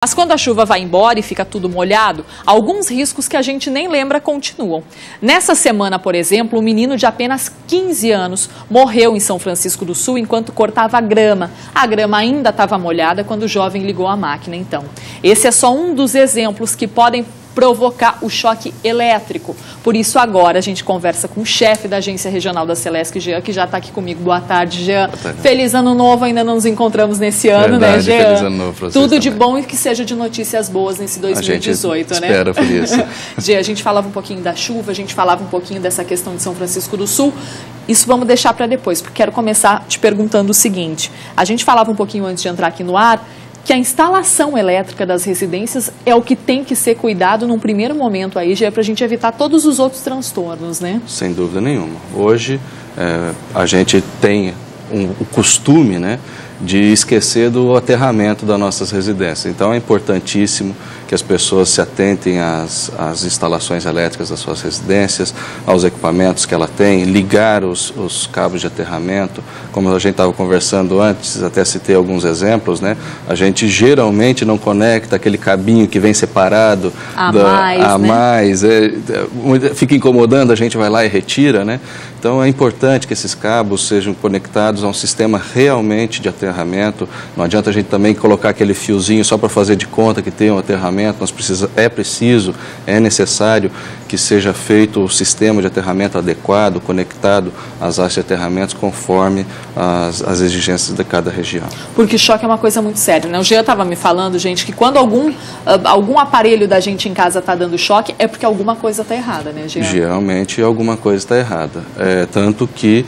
Mas quando a chuva vai embora e fica tudo molhado, alguns riscos que a gente nem lembra continuam. Nessa semana, por exemplo, um menino de apenas 15 anos morreu em São Francisco do Sul enquanto cortava a grama. A grama ainda estava molhada quando o jovem ligou a máquina, então. Esse é só um dos exemplos que podem provocar o choque elétrico. Por isso, agora a gente conversa com o chefe da Agência Regional da Celesc, Jean, que já está aqui comigo. Boa tarde, Jean. Boa tarde. Feliz Ano Novo, ainda não nos encontramos nesse ano, Verdade, né, Jean? Feliz Ano Novo para vocês Tudo de também. bom e que seja de notícias boas nesse 2018, né? Espera por isso. Jean, a gente falava um pouquinho da chuva, a gente falava um pouquinho dessa questão de São Francisco do Sul. Isso vamos deixar para depois, porque quero começar te perguntando o seguinte. A gente falava um pouquinho antes de entrar aqui no ar, que a instalação elétrica das residências é o que tem que ser cuidado num primeiro momento aí, já é para a gente evitar todos os outros transtornos, né? Sem dúvida nenhuma. Hoje a gente tem o costume, né, de esquecer do aterramento das nossas residências. Então é importantíssimo que as pessoas se atentem às instalações elétricas das suas residências, aos equipamentos que ela tem, ligar os cabos de aterramento. Como a gente estava conversando antes, até citei alguns exemplos, né? A gente geralmente não conecta aquele cabinho que vem separado fica incomodando, a gente vai lá e retira, né? Então é importante que esses cabos sejam conectados a um sistema realmente de aterramento. Não adianta a gente também colocar aquele fiozinho só para fazer de conta que tem um aterramento. É necessário que seja feito o sistema de aterramento adequado, conectado às áreas de aterramentos conforme as exigências de cada região. Porque choque é uma coisa muito séria, né? O Jean estava me falando, gente, que quando algum aparelho da gente em casa está dando choque, é porque alguma coisa está errada, né, Jean? Geralmente alguma coisa está errada. Tanto que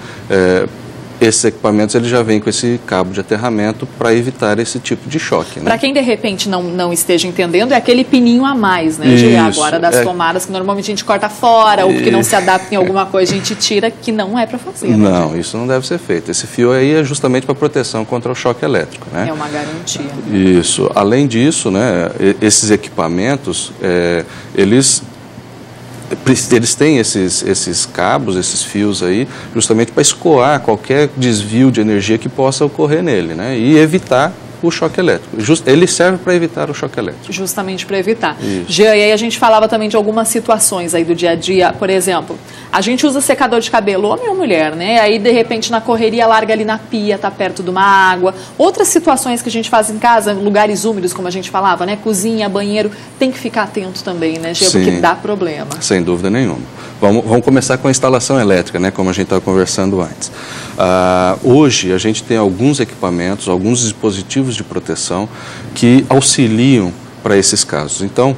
esses equipamentos eles já vêm com esse cabo de aterramento para evitar esse tipo de choque, né? Para quem de repente não esteja entendendo, é aquele pininho a mais, né, Jean? Agora das tomadas que normalmente a gente corta fora ou que não se adapta em alguma coisa, a gente tira, que não é para fazer, né? Não, isso não deve ser feito. Esse fio aí é justamente para proteção contra o choque elétrico, né? É uma garantia. Isso. Além disso, né, esses equipamentos, eles têm esses cabos, esses fios aí, justamente para escoar qualquer desvio de energia que possa ocorrer nele, né? E evitar o choque elétrico. Ele serve para evitar o choque elétrico. Justamente para evitar. Jean, e aí a gente falava também de algumas situações aí do dia a dia. Por exemplo, a gente usa secador de cabelo, homem ou mulher, né? Aí, de repente, na correria, larga ali na pia, tá perto de uma água. Outras situações que a gente faz em casa, lugares úmidos, como a gente falava, né? Cozinha, banheiro, tem que ficar atento também, né, Jean? Porque dá problema. Sem dúvida nenhuma. Vamos começar com a instalação elétrica, né? Como a gente estava conversando antes. Hoje, a gente tem alguns equipamentos, alguns dispositivos de proteção que auxiliam para esses casos. Então,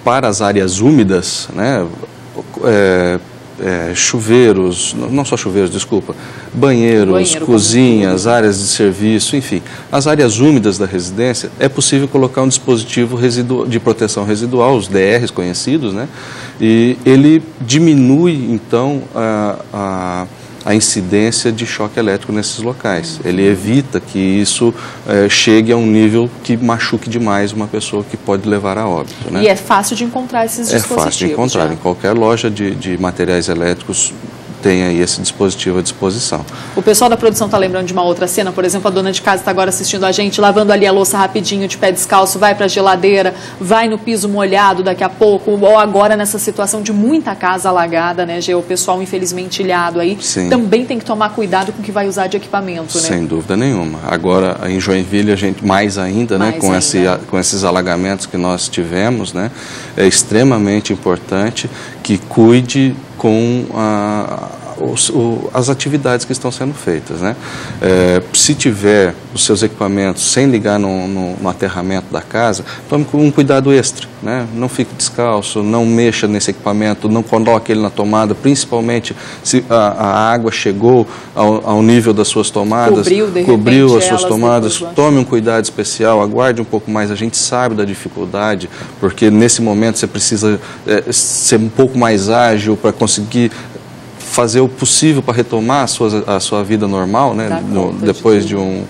para as áreas úmidas, né, chuveiros, não só chuveiros, desculpa, banheiros, cozinhas, áreas de serviço, enfim, as áreas úmidas da residência, é possível colocar um dispositivo de proteção residual, os DRs conhecidos, né, e ele diminui, então, a incidência de choque elétrico nesses locais. Ele evita que isso chegue a um nível que machuque demais uma pessoa, que pode levar a óbito, né? E é fácil de encontrar esses dispositivos? É fácil de encontrar. Em qualquer loja de materiais elétricos tem aí esse dispositivo à disposição. O pessoal da produção está lembrando de uma outra cena, por exemplo, a dona de casa está agora assistindo a gente, lavando ali a louça rapidinho, de pé descalço, vai para a geladeira, vai no piso molhado daqui a pouco, ou agora nessa situação de muita casa alagada, né, Gê? O pessoal infelizmente ilhado aí, também tem que tomar cuidado com o que vai usar de equipamento, né? Sem dúvida nenhuma. Agora, em Joinville, a gente mais ainda, né, com esses alagamentos que nós tivemos, né, é extremamente importante que cuide com as atividades que estão sendo feitas, né? Se tiver os seus equipamentos sem ligar no aterramento da casa, tome um cuidado extra, né? Não fique descalço, não mexa nesse equipamento, não coloque ele na tomada, principalmente se a água chegou ao nível das suas tomadas, cobriu as suas tomadas, tome um cuidado especial, aguarde um pouco mais. A gente sabe da dificuldade, porque nesse momento você precisa ser um pouco mais ágil para conseguir fazer o possível para retomar a sua vida normal, né, depois de um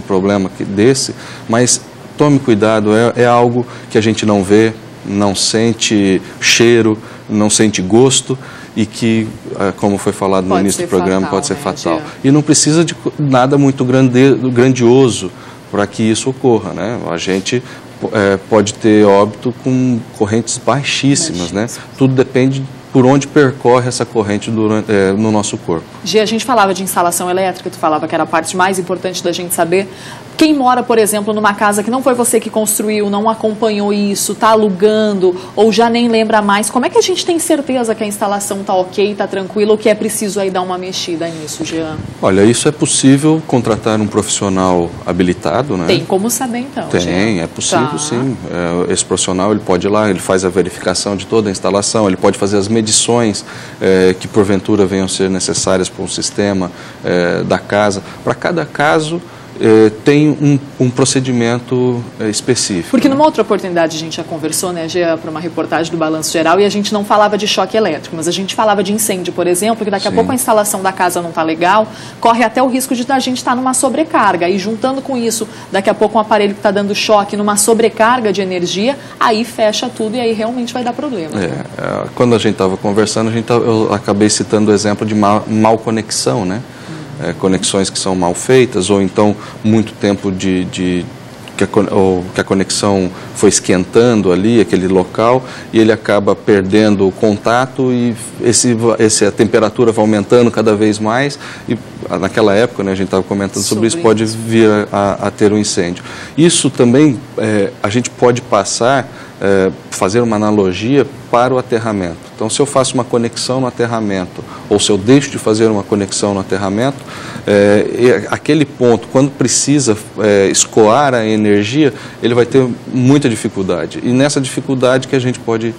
problema desse, mas tome cuidado, é algo que a gente não vê, não sente cheiro, não sente gosto e que, como foi falado no início do programa, pode ser fatal. E não precisa de nada muito grandioso para que isso ocorra, né? A gente pode ter óbito com correntes baixíssimas, né? Tudo depende por onde percorre essa corrente no nosso corpo. Gia, a gente falava de instalação elétrica, tu falava que era a parte mais importante da gente saber. Quem mora, por exemplo, numa casa que não foi você que construiu, não acompanhou isso, está alugando ou já nem lembra mais, como é que a gente tem certeza que a instalação está ok, está tranquila ou que é preciso aí dar uma mexida nisso, Jean? Olha, isso é possível contratar um profissional habilitado, né? Tem como saber então, Tem, Jean? é possível sim. Esse profissional ele pode ir lá, ele faz a verificação de toda a instalação, ele pode fazer as medições que porventura venham a ser necessárias para um sistema da casa. Para cada caso tem um procedimento específico. Porque numa outra oportunidade a gente já conversou, né, Gia, para uma reportagem do Balanço Geral, e a gente não falava de choque elétrico, mas a gente falava de incêndio, por exemplo, que daqui a pouco a instalação da casa não está legal, corre até o risco de a gente estar numa sobrecarga, e juntando com isso, daqui a pouco um aparelho que está dando choque numa sobrecarga de energia, aí fecha tudo e aí realmente vai dar problema. Quando a gente estava conversando, eu acabei citando o exemplo de mal conexão, né? Conexões que são mal feitas, ou então muito tempo que a conexão foi esquentando ali, aquele local, e ele acaba perdendo o contato e a temperatura vai aumentando cada vez mais, e naquela época, né, a gente estava comentando sobre isso, pode vir a ter um incêndio. Isso também a gente pode fazer uma analogia para o aterramento. Então, se eu faço uma conexão no aterramento, ou se eu deixo de fazer uma conexão no aterramento, aquele ponto, quando precisa escoar a energia, ele vai ter muita dificuldade. E nessa dificuldade que a gente pode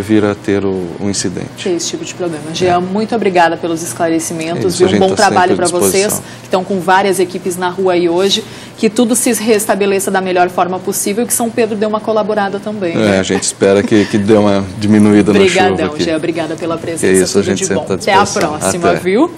vir a ter um incidente. Esse tipo de problema. Jean, muito obrigada pelos esclarecimentos. Um bom trabalho para vocês, que estão com várias equipes na rua aí hoje. Que tudo se restabeleça da melhor forma possível e que São Pedro dê uma colaborada também. A gente espera que dê uma diminuída na chuva. Obrigadão, Jean. Obrigada pela presença. Tudo a gente de bom. Até a próxima, viu?